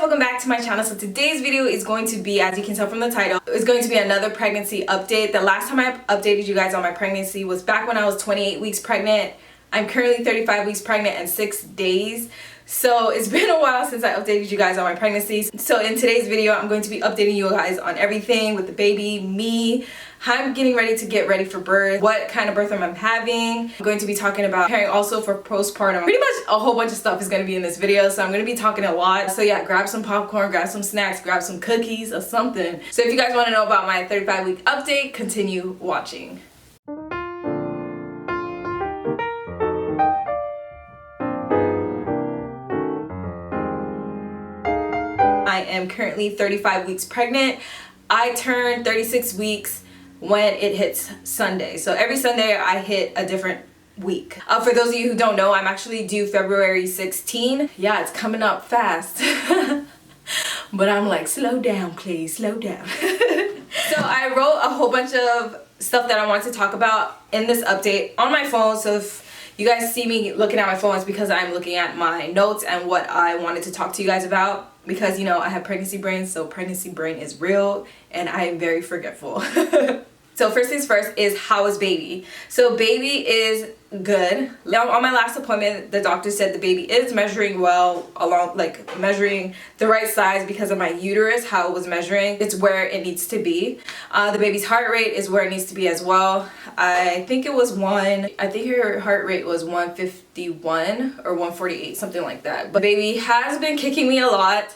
welcome back to my channel. So today's video is going to be, as you can tell from the title, it's going to be another pregnancy update. The last time I updated you guys on my pregnancy was back when I was 28 weeks pregnant. I'm currently 35 weeks pregnant and 6 days. So it's been a while since I updated you guys on my pregnancies. So in today's video, I'm going to be updating you guys on everything with the baby, me, how I'm getting ready to get ready for birth, what kind of birth I'm having. I'm going to be talking about preparing also for postpartum. Pretty much a whole bunch of stuff is going to be in this video, so I'm going to be talking a lot. So yeah, grab some popcorn, grab some snacks, grab some cookies or something. So if you guys want to know about my 35-week update, continue watching. I am currently 35 weeks pregnant. I turned 36 weeks when it hits Sunday. So every Sunday I hit a different week. For those of you who don't know, I'm actually due February 16. Yeah, it's coming up fast. But I'm like, slow down, please, slow down. So I wrote a whole bunch of stuff that I want to talk about in this update on my phone. So if you guys see me looking at my phone, it's because I'm looking at my notes and what I wanted to talk to you guys about. Because, you know, I have pregnancy brain, so pregnancy brain is real and I am very forgetful. So first things first is, how is baby? So baby is good. Now on my last appointment, the doctor said the baby is measuring well, along like measuring the right size because of my uterus, how it was measuring. It's where it needs to be. The baby's heart rate is where it needs to be as well. I think her heart rate was 151 or 148, something like that. But baby has been kicking me a lot.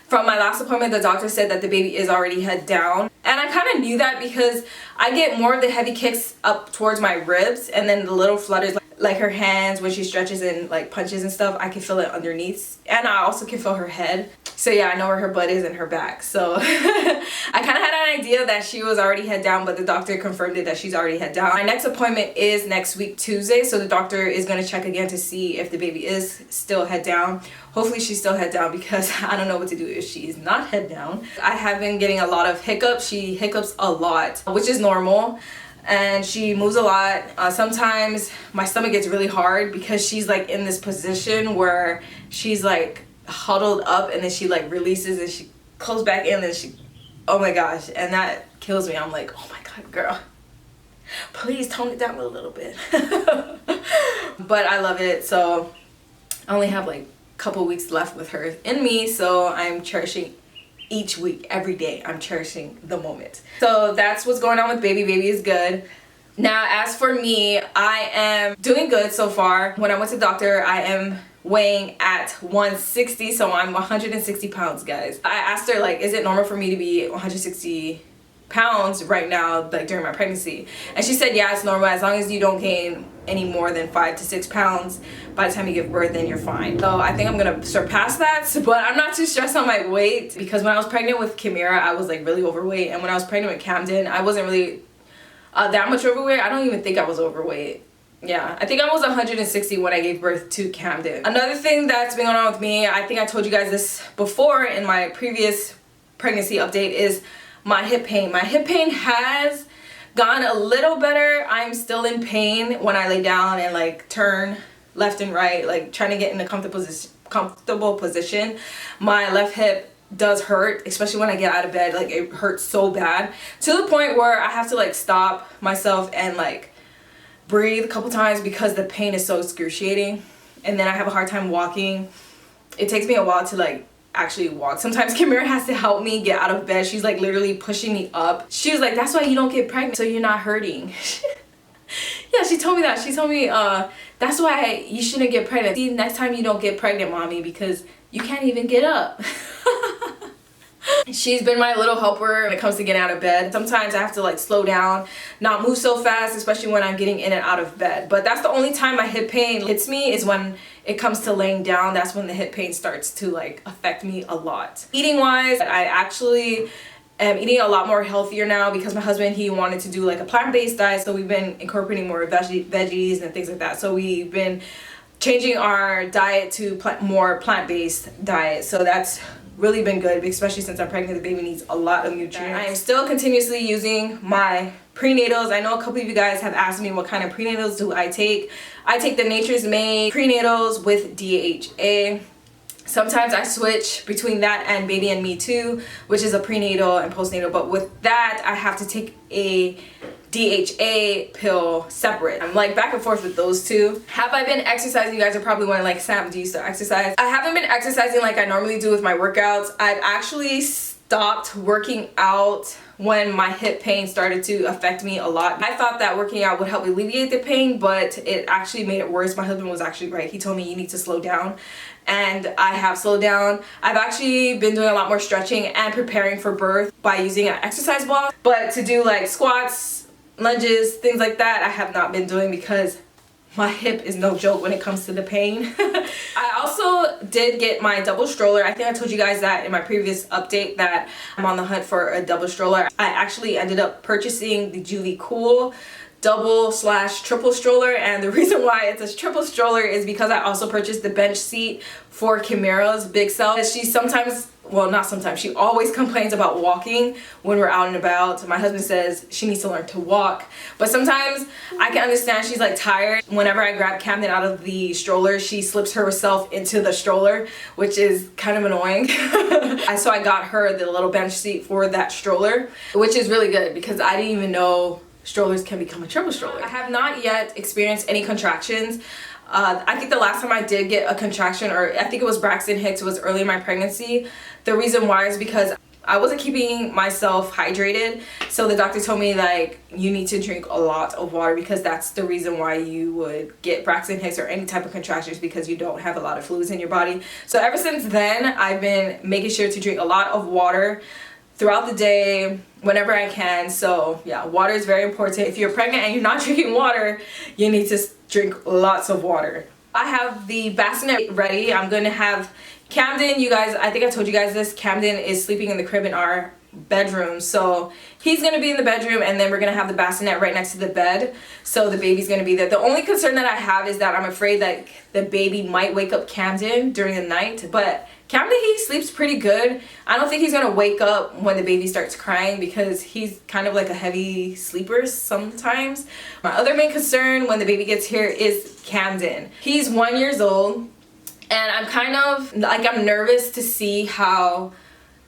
From my last appointment, the doctor said that the baby is already head down. And I kind of knew that because I get more of the heavy kicks up towards my ribs, and then the little flutters, like her hands when she stretches and like punches and stuff, I can feel it underneath. And I also can feel her head. So yeah, I know where her butt is and her back. So I kind of had an idea that she was already head down, but the doctor confirmed it that she's already head down. My next appointment is next week, Tuesday. So the doctor is going to check again to see if the baby is still head down. Hopefully she's still head down because I don't know what to do if she's not head down. I have been getting a lot of hiccups. She hiccups a lot, which is normal. And she moves a lot. Sometimes my stomach gets really hard because she's like in this position where she's like huddled up and then she like releases and she goes back in and she, oh my gosh, and that kills me. I'm like, oh my god, girl, please tone it down a little bit. But I love it. So I only have like a couple weeks left with her in me, so I'm cherishing each week, every day. I'm cherishing the moment. So that's what's going on with baby. Baby is good. Now as for me, I am doing good so far. When I went to the doctor, I am weighing at 160, so I'm 160 pounds, guys. I asked her, like, is it normal for me to be 160 pounds right now, like during my pregnancy? And she said, yeah, it's normal. As long as you don't gain any more than 5 to 6 pounds by the time you give birth, then you're fine. So I think I'm gonna surpass that, but I'm not too stressed on my weight because when I was pregnant with Kimira, I was like really overweight, and when I was pregnant with Kamden, I wasn't really that much overweight. I don't even think I was overweight. Yeah, I think I was 160 when I gave birth to Kamden. Another thing that's been going on with me, I think I told you guys this before in my previous pregnancy update, is my hip pain. My hip pain has gotten a little better. I'm still in pain when I lay down and like turn left and right, like trying to get in a comfortable position. My left hip does hurt, especially when I get out of bed. Like it hurts so bad to the point where I have to like stop myself and like breathe a couple times because the pain is so excruciating. And then I have a hard time walking. It takes me a while to like actually walk. Sometimes Kimira has to help me get out of bed. She's like literally pushing me up. She was like, that's why you don't get pregnant, so you're not hurting. Yeah, she told me that. She told me that's why you shouldn't get pregnant. See, next time you don't get pregnant, mommy, because you can't even get up. She's been my little helper when it comes to getting out of bed. Sometimes I have to like slow down, not move so fast, especially when I'm getting in and out of bed. But that's the only time my hip pain hits me, is when it comes to laying down. That's when the hip pain starts to like affect me a lot. Eating wise, I actually am eating a lot more healthier now because my husband, he wanted to do like a plant-based diet. So we've been incorporating more veggies and things like that. So we've been changing our diet to more plant-based diet. So that's really been good, especially since I'm pregnant. The baby needs a lot of nutrients. I am still continuously using my prenatals. I know a couple of you guys have asked me what kind of prenatals do I take. I take the Nature's Made prenatals with DHA. Sometimes I switch between that and Baby and Me Too, which is a prenatal and postnatal, but with that I have to take a DHA pill separate. I'm like back and forth with those two. Have I been exercising? You guys are probably wondering, like, Sam, do you still exercise? I haven't been exercising like I normally do with my workouts. I've actually stopped working out when my hip pain started to affect me a lot. I thought that working out would help alleviate the pain, but it actually made it worse. My husband was actually right. He told me you need to slow down, and I have slowed down. I've actually been doing a lot more stretching and preparing for birth by using an exercise block, but to do like squats, lunges, things like that, I have not been doing because my hip is no joke when it comes to the pain. I also did get my double stroller. I think I told you guys that in my previous update that I'm on the hunt for a double stroller. I actually ended up purchasing the Julie Cool double/triple stroller, and the reason why it's a triple stroller is because I also purchased the bench seat for Kimira's big self. She sometimes, well, not sometimes, she always complains about walking when we're out and about. My husband says she needs to learn to walk, but sometimes I can understand she's like tired. Whenever I grab Kamden out of the stroller, she slips herself into the stroller, which is kind of annoying. So I got her the little bench seat for that stroller, which is really good because I didn't even know strollers can become a triple stroller. I have not yet experienced any contractions. I think the last time I did get a contraction, or I think it was Braxton Hicks, it was early in my pregnancy. The reason why is because I wasn't keeping myself hydrated. So the doctor told me, like, you need to drink a lot of water because that's the reason why you would get Braxton Hicks or any type of contractions, because you don't have a lot of fluids in your body. So ever since then, I've been making sure to drink a lot of water throughout the day, whenever I can. So yeah, water is very important. If you're pregnant and you're not drinking water, you need to drink lots of water. I have the bassinet ready. I'm going to have Kamden, you guys, I think I told you guys this, Kamden is sleeping in the crib in our bedroom. So he's going to be in the bedroom, and then we're going to have the bassinet right next to the bed. So the baby's going to be there. The only concern that I have is that I'm afraid that the baby might wake up Kamden during the night, but Kamden, he sleeps pretty good. I don't think he's gonna wake up when the baby starts crying because he's kind of like a heavy sleeper sometimes. My other main concern when the baby gets here is Kamden. He's 1 year old, and I'm kind of like, I'm nervous to see how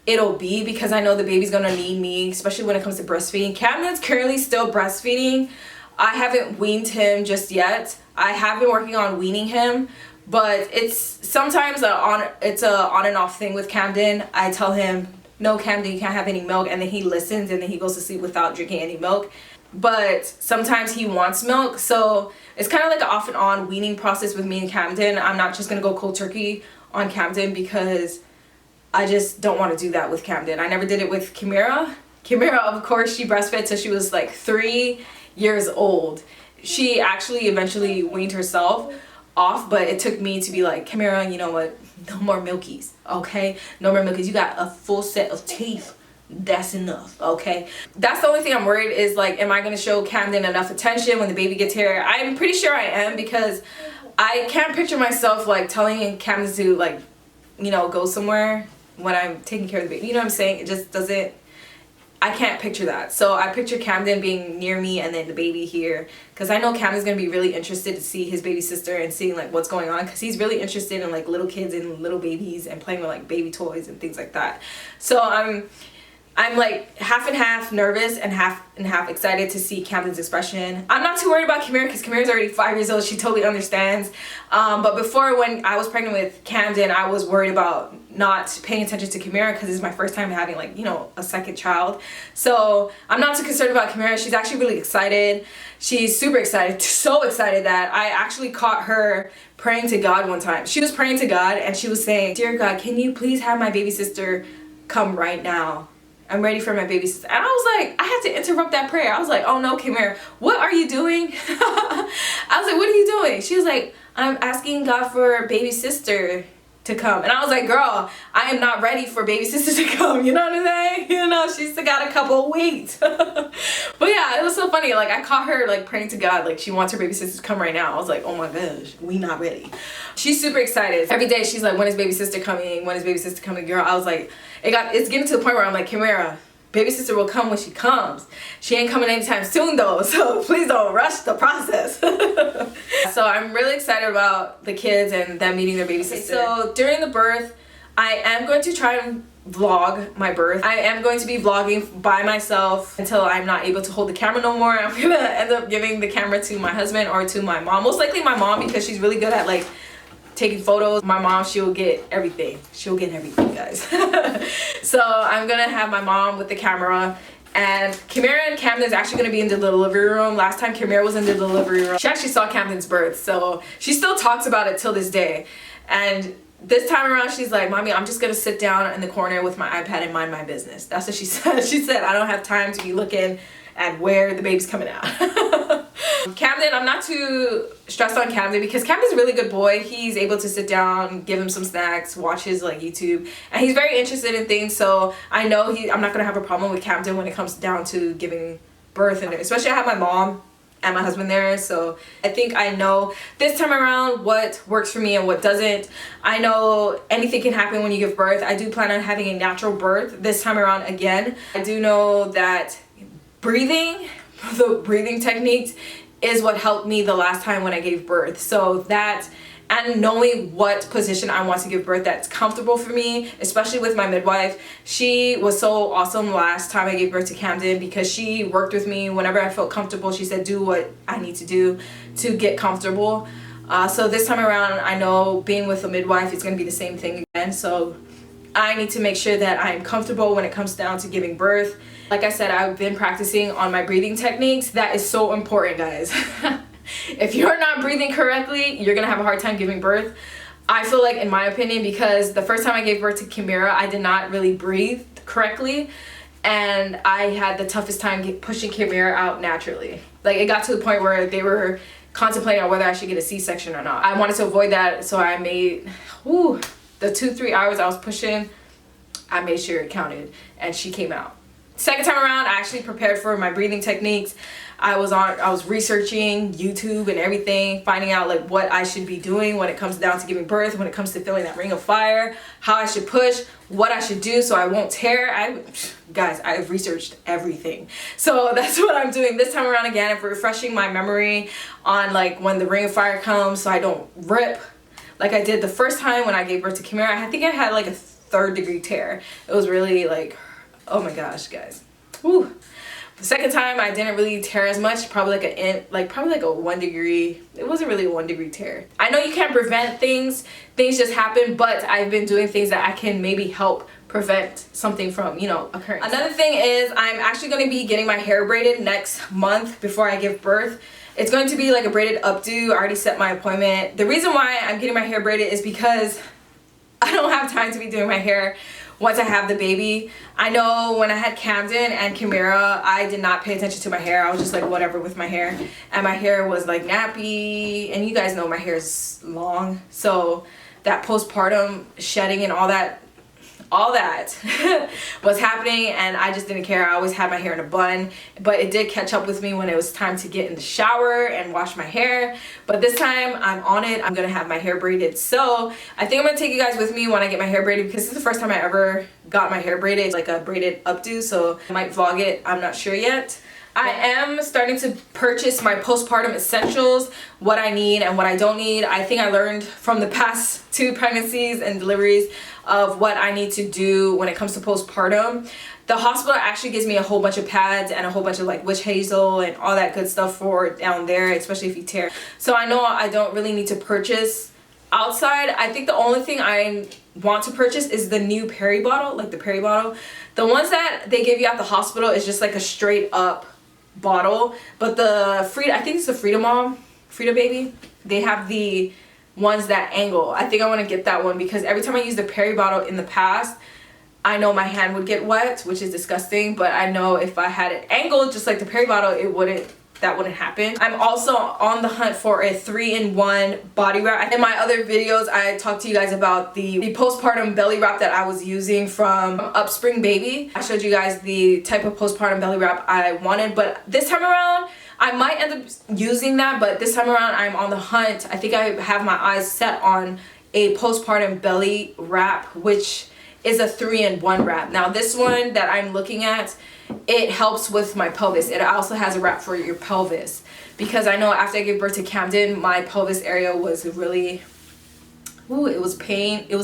it'll be because I know the baby's gonna need me, especially when it comes to breastfeeding. Kamden's currently still breastfeeding. I haven't weaned him just yet. I have been working on weaning him, but it's sometimes it's a on and off thing with Kamden. I tell him, no, Kamden, you can't have any milk, and then he listens, and then he goes to sleep without drinking any milk. But sometimes he wants milk, so it's kind of like an off and on weaning process with me and Kamden. I'm not just gonna go cold turkey on Kamden because I just don't want to do that with Kamden. I never did it with Kimira. Kimira, of course, she breastfed till she was like 3 years old. She actually eventually weaned herself off, but it took me to be like, Kimira, you know what, no more milkies, okay? No more milkies. You got a full set of teeth. That's enough, okay? That's the only thing I'm worried is, like, am I gonna show Kamden enough attention when the baby gets here? I'm pretty sure I am, because I can't picture myself like telling Kamden to, like, you know, go somewhere when I'm taking care of the baby. You know what I'm saying? It just doesn't, I can't picture that. So I picture Kamden being near me and then the baby here, because I know Kamden's gonna be really interested to see his baby sister and seeing like what's going on, because he's really interested in like little kids and little babies and playing with like baby toys and things like that. So I'm like half and half nervous and half excited to see Kamden's expression. I'm not too worried about Kimira because Kimira's already 5 years old. She totally understands. But before, when I was pregnant with Kamden, I was worried about not paying attention to Kimira because this is my first time having, like, you know, a second child. So I'm not too concerned about Kimira. She's actually really excited. She's super excited, so excited that I actually caught her praying to God one time. She was praying to God and she was saying, "Dear God, can you please have my baby sister come right now? I'm ready for my baby sister." And I was like, I had to interrupt that prayer. I was like, oh no, Kimira, what are you doing? I was like, what are you doing? She was like, I'm asking God for baby sister to come. And I was like, girl, I am not ready for baby sister to come. You know what I'm saying? You know, she's still got a couple of weeks. But yeah, it was so funny. Like, I caught her like praying to God, like she wants her baby sister to come right now. I was like, oh my gosh, we not ready. She's super excited. Every day she's like, when is baby sister coming? When is baby sister coming, girl? I was like, it's getting to the point where I'm like, Kimira, baby sister will come when she comes. She ain't coming anytime soon though, so please don't rush the process. So I'm really excited about the kids and them meeting their baby sister. So during the birth, I am going to try and vlog my birth. I am going to be vlogging by myself until I'm not able to hold the camera no more. I'm gonna end up giving the camera to my husband or to my mom. Most likely my mom, because she's really good at like taking photos. My mom, she'll get everything. She'll get everything, guys. So I'm gonna have my mom with the camera, and Kimira and Kamden's actually gonna be in the delivery room. Last time Kimira was in the delivery room, she actually saw Kamden's birth, so she still talks about it till this day. And this time around, she's like, "Mommy, I'm just gonna sit down in the corner with my iPad and mind my business." That's what she said. She said, "I don't have time to be looking at where the baby's coming out." Kamden, I'm not too stressed on Kamden because Kamden's a really good boy. He's able to sit down, give him some snacks, watch his like YouTube, and he's very interested in things. So I know I'm not gonna have a problem with Kamden when it comes down to giving birth, and especially I have my mom and my husband there, so I think I know this time around what works for me and what doesn't. I know anything can happen when you give birth. I do plan on having a natural birth this time around again. I do know that breathing, the breathing techniques is what helped me the last time when I gave birth. So that, and knowing what position I want to give birth that's comfortable for me, especially with my midwife. She was so awesome last time I gave birth to Kamden because she worked with me whenever I felt comfortable. She said, do what I need to do to get comfortable. So this time around, I know being with a midwife is going to be the same thing again. So I need to make sure that I'm comfortable when it comes down to giving birth. Like I said, I've been practicing on my breathing techniques. That is so important, guys. If you're not breathing correctly, you're gonna have a hard time giving birth. I feel like, in my opinion, because the first time I gave birth to Kimira, I did not really breathe correctly, and I had the toughest time pushing Kimira out naturally. Like, it got to the point where they were contemplating on whether I should get a C-section or not. I wanted to avoid that, so I made, the 2-3 hours I was pushing, I made sure it counted, and she came out. Second time around, I actually prepared for my breathing techniques. I was researching YouTube and everything, finding out like what I should be doing when it comes down to giving birth, when it comes to feeling that ring of fire, how I should push, what I should do so I won't tear. Guys, I've researched everything. So that's what I'm doing this time around again, for refreshing my memory on like when the ring of fire comes so I don't rip like I did the first time when I gave birth to Kimira. I think I had like a 3rd-degree tear. It was really like, oh my gosh, guys. Woo. The second time I didn't really tear as much, probably like a 1 degree. It wasn't really a 1 degree tear. I know you can't prevent things just happen, but I've been doing things that I can maybe help prevent something from, you know, occurring. Another thing is I'm actually going to be getting my hair braided next month before I give birth. It's going to be like a braided updo. I already set my appointment. The reason why I'm getting my hair braided is because I don't have time to be doing my hair once I have the baby. I know when I had Kamden and Kimira, I did not pay attention to my hair. I was just like whatever with my hair, and my hair was like nappy, and you guys know my hair is long, so that postpartum shedding and all that was happening, and I just didn't care. I always had my hair in a bun, but it did catch up with me when it was time to get in the shower and wash my hair. But this time I'm on it. I'm gonna have my hair braided. So I think I'm gonna take you guys with me when I get my hair braided, because this is the first time I ever got my hair braided. It's like a braided updo, so I might vlog it. I'm not sure yet. I am starting to purchase my postpartum essentials, what I need and what I don't need. I think I learned from the past 2 pregnancies and deliveries of what I need to do when it comes to postpartum. The hospital actually gives me a whole bunch of pads and a whole bunch of like witch hazel and all that good stuff for down there, especially if you tear. So I know I don't really need to purchase outside. I think the only thing I want to purchase is the new Peri bottle, like the Peri bottle. The ones that they give you at the hospital is just like a straight up bottle, but the I think it's the Frida Baby, they have the ones that angle. I think I want to get that one because every time I used the Peri bottle in the past, I know my hand would get wet, which is disgusting, but I know if I had it angled just like the Peri bottle, that wouldn't happen. I'm also on the hunt for a 3-in-1 body wrap. In my other videos, I talked to you guys about the postpartum belly wrap that I was using from Upspring Baby. I showed you guys the type of postpartum belly wrap I wanted, but this time around, I might end up using that, but this time around, I'm on the hunt. I think I have my eyes set on a postpartum belly wrap, which is a 3-in-1 wrap. Now this one that I'm looking at, it helps with my pelvis. It also has a wrap for your pelvis, because I know after I gave birth to Kamden, my pelvis area was really, ooh, it was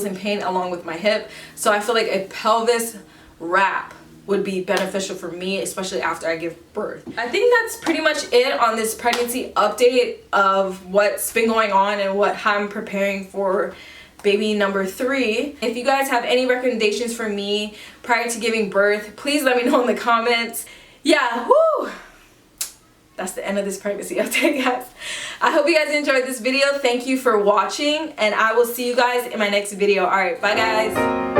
in pain along with my hip. So I feel like a pelvis wrap would be beneficial for me, especially after I give birth. I think that's pretty much it on this pregnancy update of what's been going on and how I'm preparing for baby number 3. If you guys have any recommendations for me prior to giving birth, please let me know in the comments. Yeah, whoo! That's the end of this pregnancy update, guys. I hope you guys enjoyed this video. Thank you for watching, and I will see you guys in my next video. All right, bye guys.